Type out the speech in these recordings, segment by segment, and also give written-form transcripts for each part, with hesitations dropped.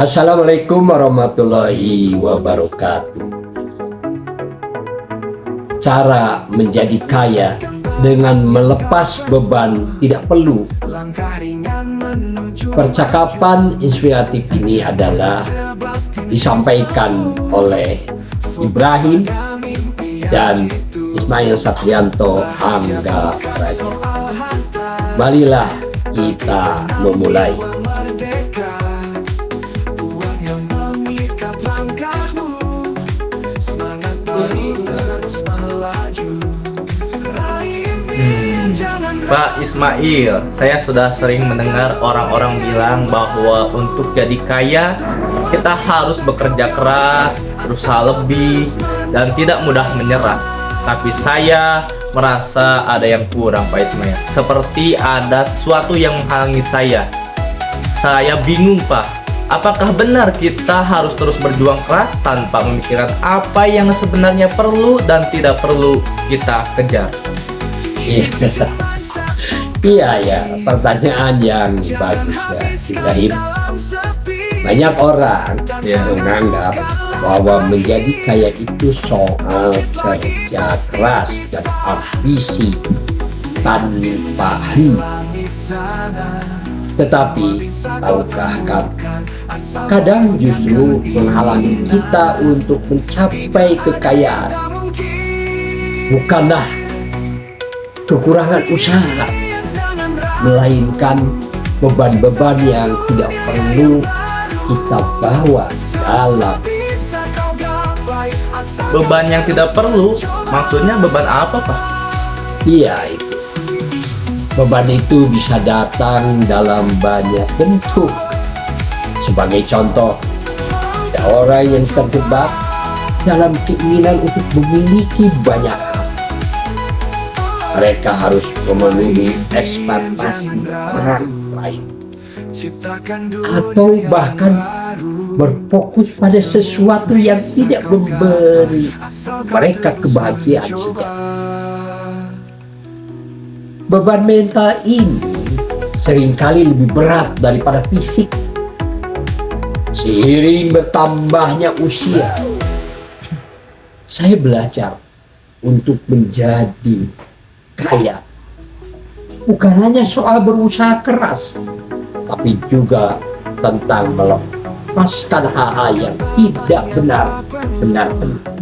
Assalamualaikum warahmatullahi wabarakatuh. Cara menjadi kaya dengan melepas beban tidak perlu. Percakapan inspiratif ini adalah disampaikan oleh Ibrahim dan Ismail Satrianto Angga Raja. Marilah kita memulai. Pak Ismail, saya sudah sering mendengar orang-orang bilang bahwa untuk jadi kaya kita harus bekerja keras, berusaha lebih, dan tidak mudah menyerah. Tapi saya merasa ada yang kurang, Pak Ismail. Seperti ada sesuatu yang menghalangi saya. Saya bingung, Pak. Apakah benar kita harus terus berjuang keras tanpa memikirkan apa yang sebenarnya perlu dan tidak perlu kita kejar? Iya, pertanyaan yang bagus ya, Ibrahim. Banyak orang menganggap bahwa menjadi kaya itu soal kerja keras dan ambisi tanpa henti. Tetapi tahukah kamu, kadang justru menghalangi kita untuk mencapai kekayaan bukanlah kekurangan usaha, melainkan beban-beban yang tidak perlu kita bawa dalam. Beban yang tidak perlu? Maksudnya beban apa, Pak? Iya, itu. Beban itu bisa datang dalam banyak bentuk. Sebagai contoh, ada orang yang terjebak dalam keinginan untuk memiliki banyak hal. Mereka harus memenuhi ekspektasi orang lain, atau bahkan berfokus pada sesuatu yang tidak memberi mereka kebahagiaan sejati. Beban mental ini seringkali lebih berat daripada fisik. Seiring bertambahnya usia, saya belajar untuk menjadi kaya bukan hanya soal berusaha keras, tapi juga tentang melepaskan hal-hal yang tidak benar-benar penting.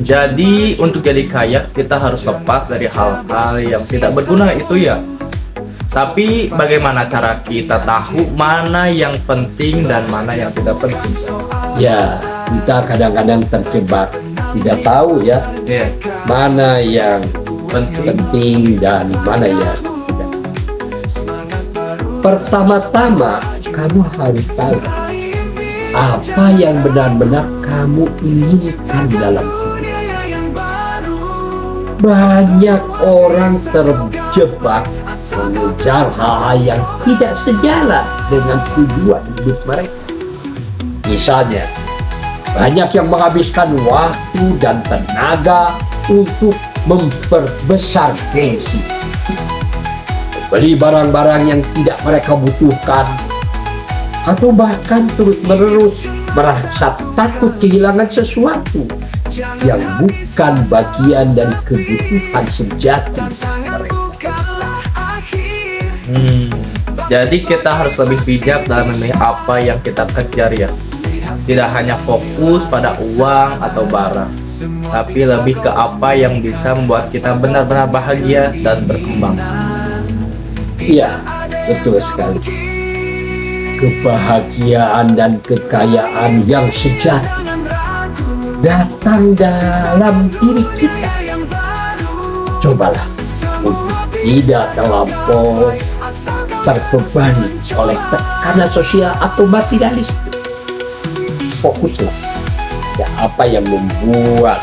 Jadi untuk jadi kaya kita harus lepas dari hal-hal yang tidak berguna itu ya. Tapi bagaimana cara kita tahu mana yang penting dan mana yang tidak penting? Ya, kita kadang-kadang terjebak, tidak tahu ya mana yang penting dan mana yang tidak. Pertama-tama kamu harus tahu apa yang benar-benar kamu inginkan dalam hidup. Banyak orang terjebak mengejar hal-hal yang tidak sejalan dengan tujuan hidup mereka. Misalnya, banyak yang menghabiskan waktu dan tenaga untuk memperbesar gengsi, beli barang-barang yang tidak mereka butuhkan, atau bahkan terus-menerus merasa takut kehilangan sesuatu yang bukan bagian dari kebutuhan sejati mereka. Jadi kita harus lebih bijak dalam memilih apa yang kita kejar ya. Tidak hanya fokus pada uang atau barang, tapi lebih ke apa yang bisa membuat kita benar-benar bahagia dan berkembang. Iya, betul sekali. Kebahagiaan dan kekayaan yang sejati datang dalam diri kita. Cobalah untuk tidak terlampau terbebani oleh tekanan sosial atau materialistik. Fokuslah pada apa yang membuat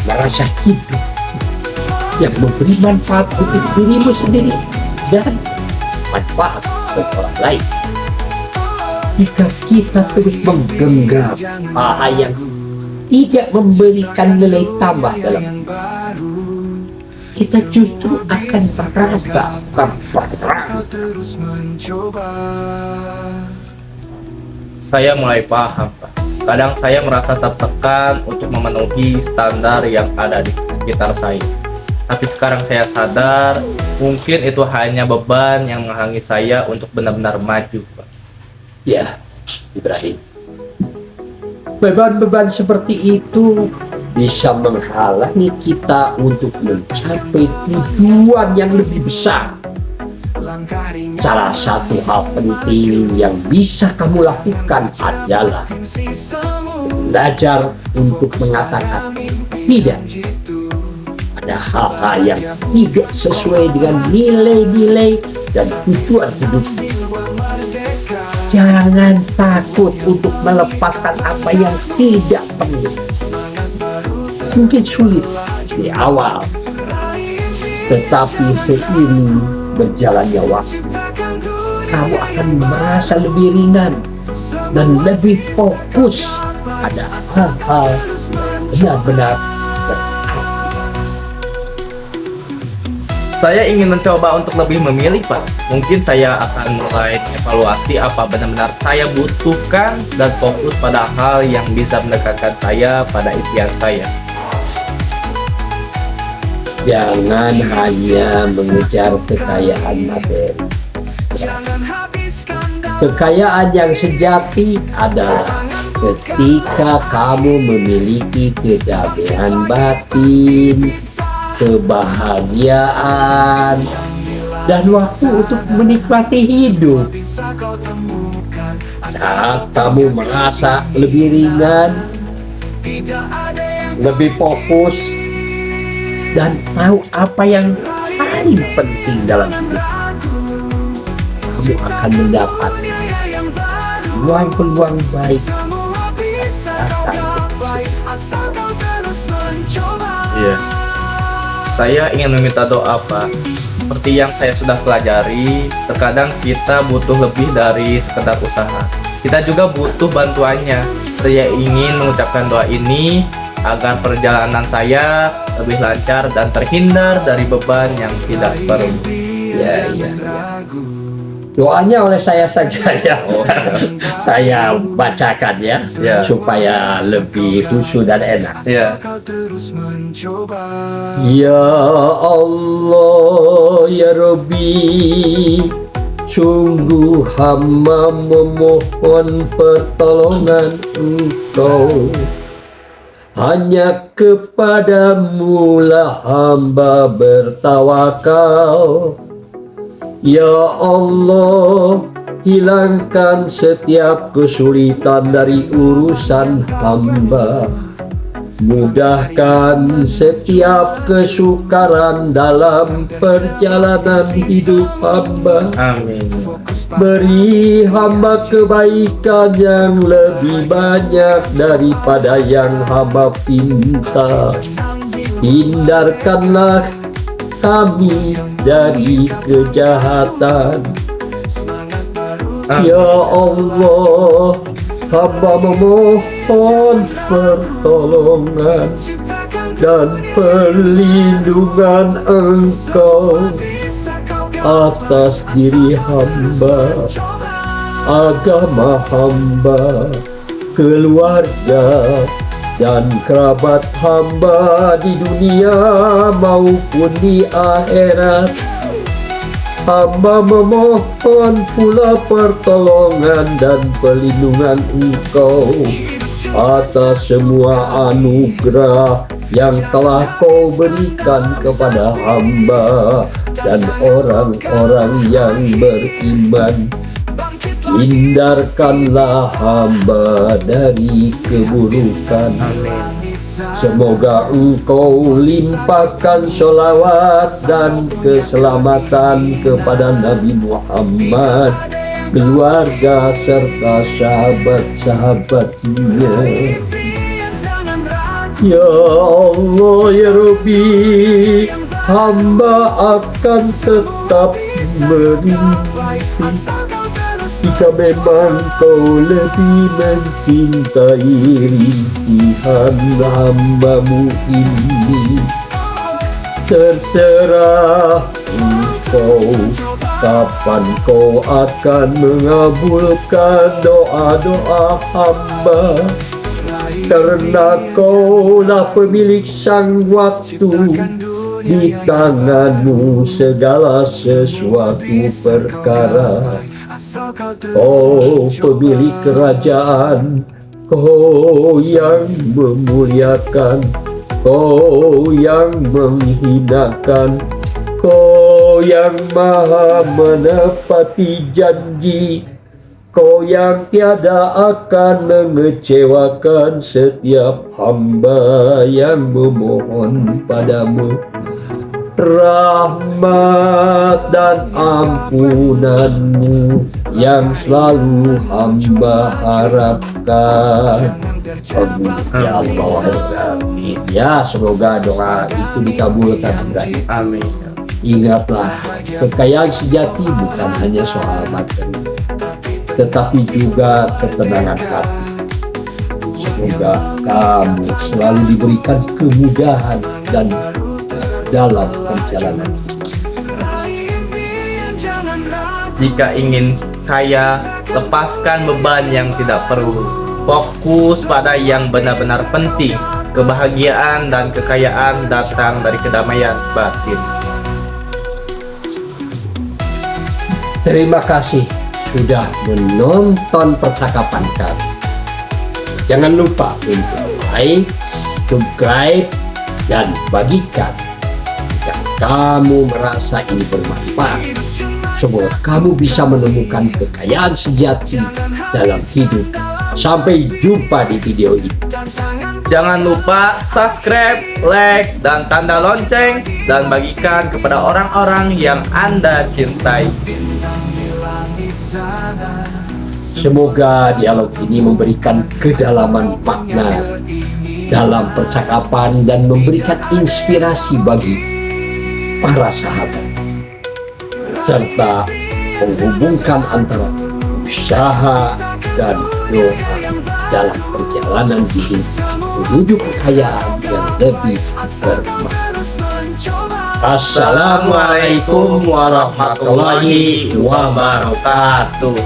merasa hidup, yang memberi manfaat untuk dirimu sendiri dan manfaat bagi orang lain. Jika kita terus menggenggam hal yang tidak memberikan nilai tambah dalam hidup, kita justru akan merasa terperang. Saya mulai paham, Pak. Kadang saya merasa tertekan untuk memenuhi standar yang ada di sekitar saya. Tapi sekarang saya sadar, mungkin itu hanya beban yang menghalangi saya untuk benar-benar maju, Pak. Ya, Ibrahim. Beban-beban seperti itu bisa menghalangi kita untuk mencapai tujuan yang lebih besar. Salah satu hal penting yang bisa kamu lakukan adalah belajar untuk mengatakan tidak pada hal-hal yang tidak sesuai dengan nilai-nilai dan tujuan hidup. Jangan takut untuk melepaskan apa yang tidak perlu. Mungkin sulit di awal, tetapi seiring berjalannya waktu, kamu akan merasa lebih ringan dan lebih fokus pada hal-hal yang benar-benar berarti. Saya ingin mencoba untuk lebih memilih, Pak. Mungkin saya akan mulai evaluasi apa benar-benar saya butuhkan dan fokus pada hal yang bisa mendekatkan saya pada impian saya. Jangan hanya mengejar kekayaan materi. Kekayaan yang sejati adalah ketika kamu memiliki kedamaian batin, kebahagiaan, dan waktu untuk menikmati hidup. Saat kamu merasa lebih ringan, lebih fokus, dan tahu apa yang paling penting dalam hidup, kamu akan mendapat peluang-peluang baik datang. Iya. Saya ingin meminta doa, Pak. Seperti yang saya sudah pelajari, terkadang kita butuh lebih dari sekedar usaha. Kita juga butuh bantuannya. Saya ingin mengucapkan doa ini agar perjalanan saya lebih lancar dan terhindar dari beban yang tidak perlu. Ya. Doanya oleh saya saja ya. Saya bacakan ya, supaya lebih khusyuk dan enak. Ya. Ya Allah, ya Rabbi, sungguh hamba memohon pertolongan Engkau. Hanya kepadamu lah hamba bertawakal. Ya Allah, hilangkan setiap kesulitan dari urusan hamba. Mudahkan setiap kesukaran dalam perjalanan hidup hamba. Amin. Beri hamba kebaikan yang lebih banyak daripada yang hamba pinta. Hindarkanlah kami dari kejahatan. Ya Allah, hamba memohon pertolongan dan perlindungan Engkau atas diri hamba, agama hamba, keluarga, dan kerabat hamba di dunia maupun di akhirat. Hamba memohon pula pertolongan dan perlindungan Engkau atas semua anugerah yang telah Kau berikan kepada hamba dan orang-orang yang beriman. Hindarkanlah hamba dari keburukan. Semoga Engkau limpahkan sholawat dan keselamatan kepada Nabi Muhammad, keluarga serta sahabat-sahabatnya. Ya Allah, ya Rabbi, hamba akan tetap merintis jika memang Kau lebih mencintai rintihan hamba-Mu ini. Terserah engkau kapan kau akan mengabulkan doa-doa hamba, karena kaulah pemilik sang waktu, di tanganmu segala sesuatu perkara. Oh pemilik kerajaan, kau yang memuliakan, kau yang menghinakan, kau yang maha menepati janji, kau yang tiada akan mengecewakan setiap hamba yang memohon padamu. Rahmat dan ampunanmu yang selalu hamba harapkan. Ya Allah, amin. Ya, semoga doa itu dikabulkan. Amin. Ingatlah, kekayaan sejati bukan hanya soal materi, tetapi juga ketenangan hati. Semoga kamu selalu diberikan kemudahan dan dalam perjalanan. Jika ingin kaya, lepaskan beban yang tidak perlu. Fokus pada yang benar-benar penting. Kebahagiaan dan kekayaan datang dari kedamaian batin. Terima kasih sudah menonton percakapan kami. Jangan lupa untuk like, subscribe, dan bagikan jika kamu merasa ini bermanfaat. Semoga kamu bisa menemukan kekayaan sejati dalam hidup. Sampai jumpa di video ini. Jangan lupa subscribe, like, dan tanda lonceng, dan bagikan kepada orang-orang yang Anda cintai. Semoga dialog ini memberikan kedalaman makna dalam percakapan dan memberikan inspirasi bagi para sahabat, serta menghubungkan antara usaha dan doa dalam perjalanan hidup menuju kekayaan yang lebih bermakna. Assalamualaikum warahmatullahi wabarakatuh.